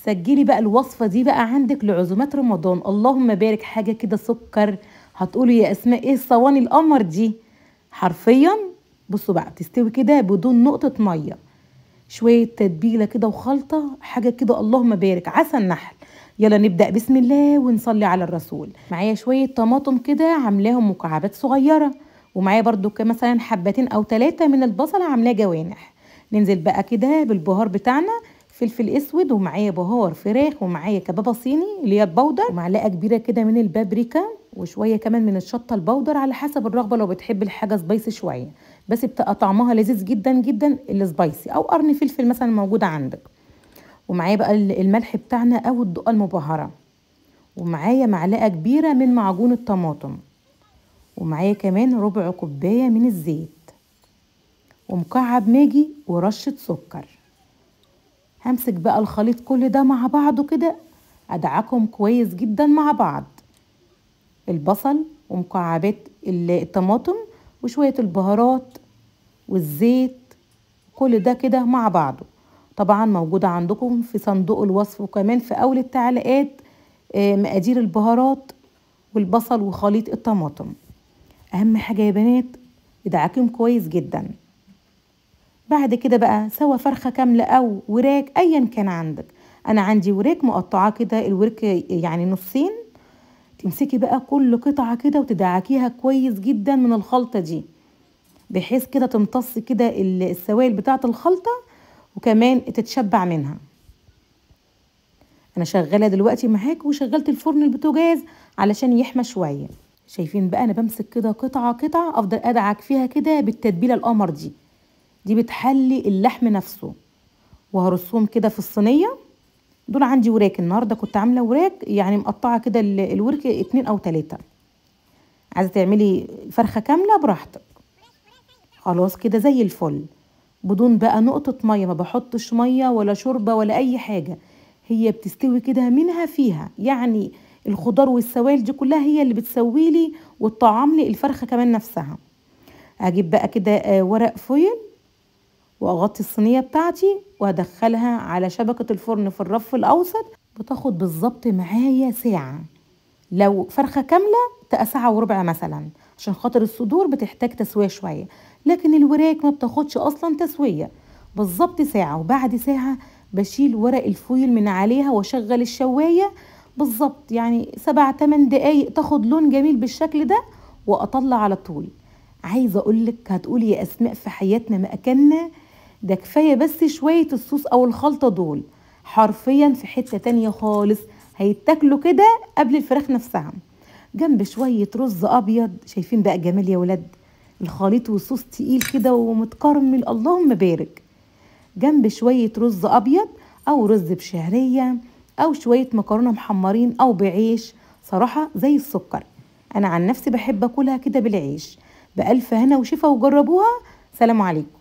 سجلي بقى الوصفة دي بقى عندك لعزومات رمضان. اللهم بارك، حاجة كده سكر. هتقولي يا اسماء ايه الصواني القمر دي؟ حرفيا بصوا بقى بتستوي كده بدون نقطة مية، شوية تتبيلة كده وخلطة، حاجة كده اللهم بارك، عسل نحل. يلا نبدأ بسم الله ونصلي على الرسول. معايا شوية طماطم كده عاملاهم مكعبات صغيرة، ومعايا برضو مثلا حبتين او 3 من البصل عاملاه جوانح. ننزل بقى كده بالبهار بتاعنا، فلفل اسود، ومعايا بهار فراخ، ومعايا كبابه صيني اللي هي البودر، ومعلقه كبيره كده من البابريكا، وشويه كمان من الشطه البودر على حسب الرغبه، لو بتحب الحاجه سبايسي شويه، بس بتبقى طعمها لذيذ جدا جدا السبايسي، او قرن فلفل مثلا موجوده عندك. ومعايا بقى الملح بتاعنا او الدقه المبهره، ومعايا معلقه كبيره من معجون الطماطم، ومعايا كمان ربع كوبايه من الزيت، ومكعب ماجي، ورشه سكر. همسك بقى الخليط كل ده مع بعضه كده، ادعكهم كويس جدا مع بعض، البصل ومكعبات الطماطم وشوية البهارات والزيت، كل ده كده مع بعضه. طبعا موجودة عندكم في صندوق الوصف وكمان في اول التعليقات مقادير البهارات والبصل وخليط الطماطم. اهم حاجة يا بنات ادعكهم كويس جدا. بعد كده بقى سوا فرخة كاملة او وراك ايا كان عندك. انا عندي وراك مقطعاه كده، الورك يعني نصين. تمسكي بقى كل قطعة كده وتدعكيها كويس جدا من الخلطة دي، بحيث كده تمتص كده السوائل بتاعة الخلطة، وكمان تتشبع منها. انا شغالة دلوقتي معاك وشغلت الفرن البوتاجاز علشان يحمى شوية. شايفين بقى انا بمسك كده قطعة قطعة، افضل ادعك فيها كده بالتتبيلة القمر دي بتحلي اللحم نفسه. وهرصهم كده في الصينية. دول عندي وراك، النهارده كنت عامله وراك يعني مقطعه كده الورك 2 أو 3. عايزه تعملي فرخه كامله براحتك. خلاص كده زي الفل، بدون بقى نقطه ميه، ما بحطش ميه ولا شوربه ولا اي حاجه. هي بتستوي كده منها فيها، يعني الخضار والسوائل دي كلها هي اللي بتسوي لي وتطعم لي الفرخه كمان نفسها. هجيب بقى كده ورق فويل، واغطي الصينيه بتاعتي وادخلها على شبكه الفرن في الرف الاوسط. بتاخد بالظبط معايا ساعه، لو فرخه كامله تبقى ساعه وربع مثلا، عشان خاطر الصدور بتحتاج تسويه شويه، لكن الوراك ما بتاخدش اصلا تسويه، بالظبط ساعه. وبعد ساعه بشيل ورق الفويل من عليها واشغل الشوايه بالظبط، يعني 7-8 دقايق تاخد لون جميل بالشكل ده، واطلع على طول. عايزه اقولك هتقولي يا اسماء في حياتنا ما اكلنا ده، كفايه بس شويه الصوص او الخلطه دول حرفيا في حته تانية خالص، هيتاكلوا كده قبل الفراخ نفسها، جنب شويه رز ابيض. شايفين بقى جمال يا ولاد، الخليط والصوص تقيل كده ومتكرمل اللهم بارك، جنب شويه رز ابيض او رز بشعريه او شويه مكرونه محمرين او بعيش، صراحه زي السكر. انا عن نفسي بحب اكلها كده بالعيش. بألف هنا وشفا، وجربوها. سلام عليكم.